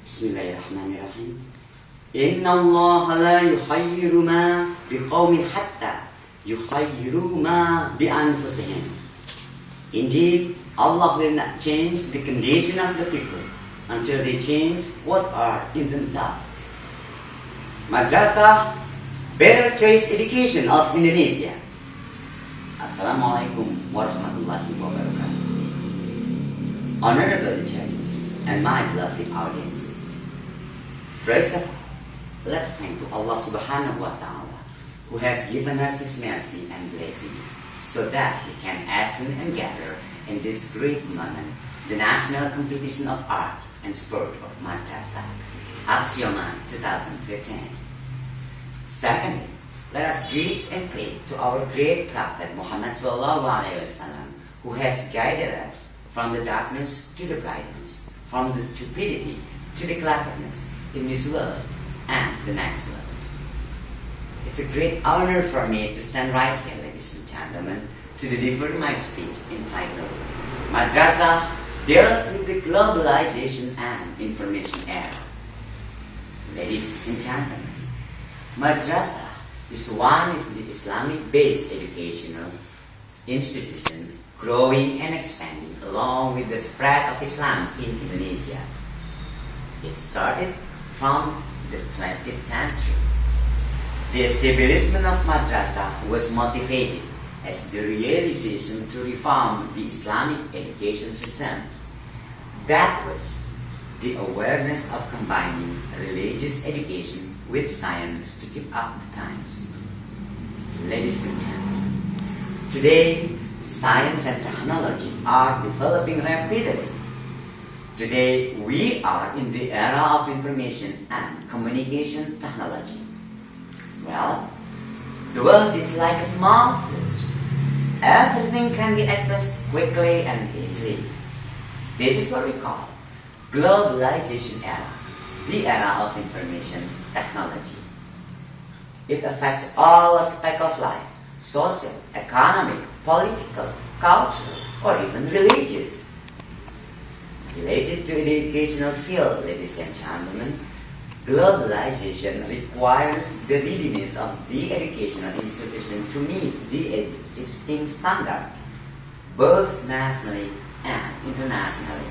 بسم الله الرحمن الرحيم إن الله لا يخير ما بقوم حتى يخيروا ما بأنفسهم. Indeed, Allah will not change the condition of the people until they change what are in themselves. Madrasah, Better Choice Education of Indonesia. Assalamualaikum warahmatullahi wabarakatuh. Honorable judges and my beloved audiences. First of all, let's thank to Allah subhanahu wa ta'ala who has given us His mercy and blessing so that we can attend and gather in this great moment, the National Competition of Art and Sport of Madrasah, Axioma 2015. Secondly, let us greet and pray to our great Prophet Muhammad sallallahu alaihi wasallam, who has guided us from the darkness to the brightness, from the stupidity to the cleverness in this world and the next world. It's a great honor for me to stand right here, ladies and gentlemen, to deliver my speech entitled Madrasah Deals with the Globalization and Information Era. Ladies and gentlemen, Madrasah is the Islamic-based educational institution growing and expanding along with the spread of Islam in Indonesia. It started from the 20th century. The establishment of madrasah was motivated as the realization to reform the Islamic education system. That was the awareness of combining religious education with science to keep up the times. Ladies and gentlemen, today science and technology are developing rapidly. Today, we are in the era of information and communication technology. Well, the world is like a small village. Everything can be accessed quickly and easily. This is what we call globalization era, the era of information technology. It affects all aspects of life, social, economic, political, cultural, or even religious. Related to the educational field, ladies and gentlemen, globalization requires the readiness of the educational institution to meet the existing standard, both nationally and internationally.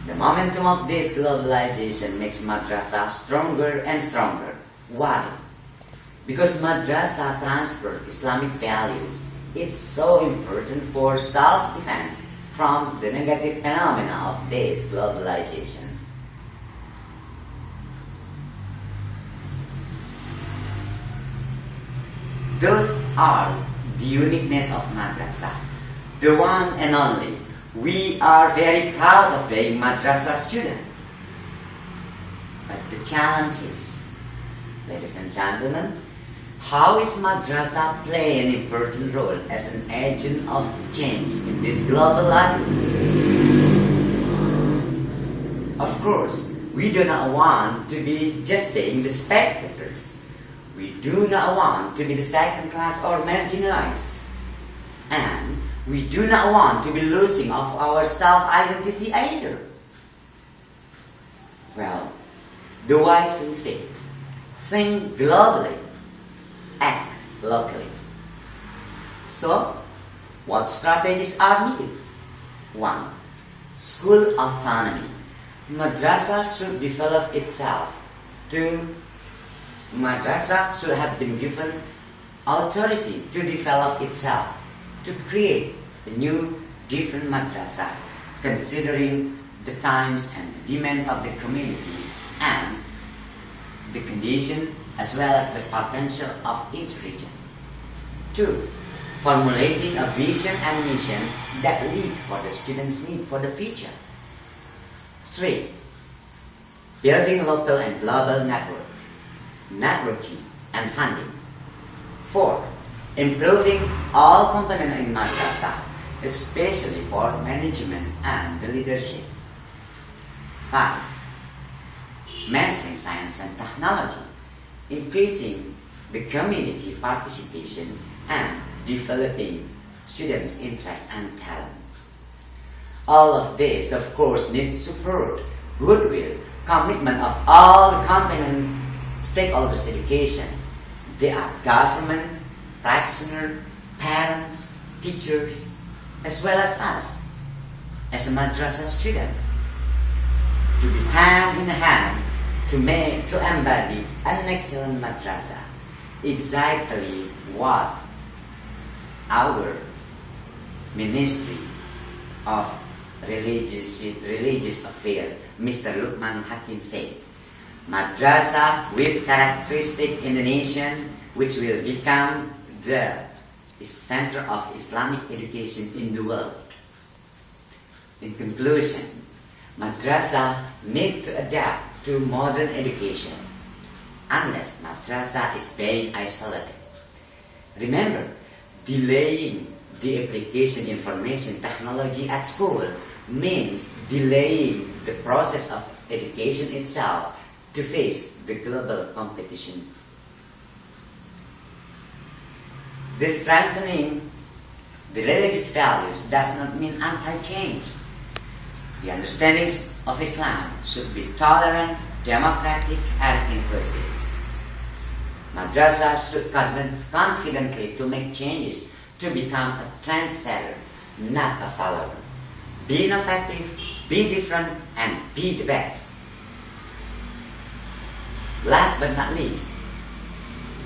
The momentum of this globalization makes madrasah stronger and stronger. Why? Because madrasah transfer Islamic values. It's so important for self-defense from the negative phenomena of this globalization. Those are the uniqueness of madrasah, the one and only. We are very proud of being madrasah student. But the challenge is, ladies and gentlemen, how is madrasah play an important role as an agent of change in this global life? Of course, we do not want to be just being the spectators. We do not want to be the second class or marginalized. And we do not want to be losing of our self-identity either. Well, the wisely say, think globally, act locally. So, what strategies are needed? 1. School autonomy. Madrasah should develop itself. 2. Madrasah should have been given authority to develop itself, to create a new, different madrasah, considering the times and the demands of the community and the condition as well as the potential of each region. 2. Formulating a vision and mission that lead for the students' need for the future. 3. Building local and global networking and funding. 4. Improving all components in madrasah, especially for management and the leadership. 5. Mastering science and technology, increasing the community participation and developing students' interest and talent. All of this, of course, needs support goodwill, commitment of all the component stakeholders education. They are government, practitioner, parents, teachers, as well as us as a madrasah student, to be hand in hand to embody an excellent madrasah. Exactly what our Ministry of Religious Affairs, Mr. Lukman Hakim said. Madrasah with characteristic Indonesian, which will become the center of Islamic education in the world. In conclusion, madrasah need to adapt to modern education unless madrasah is being isolated. Remember, delaying the application information technology at school means delaying the process of education itself to face the global competition. The strengthening the religious values does not mean anti-change. The understanding of Islam should be tolerant, democratic, and inclusive. Madrasah should confidently to make changes to become a trendsetter, not a follower. Be innovative, be different, and be the best. Last but not least,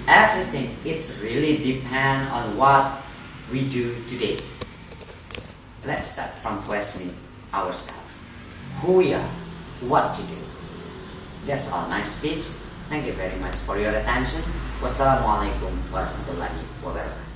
everything really depends on what we do today. Let's start from questioning ourselves. Who we are, what to do. That's all my speech. Thank you very much for your attention. Wassalamualaikum warahmatullahi wabarakatuh.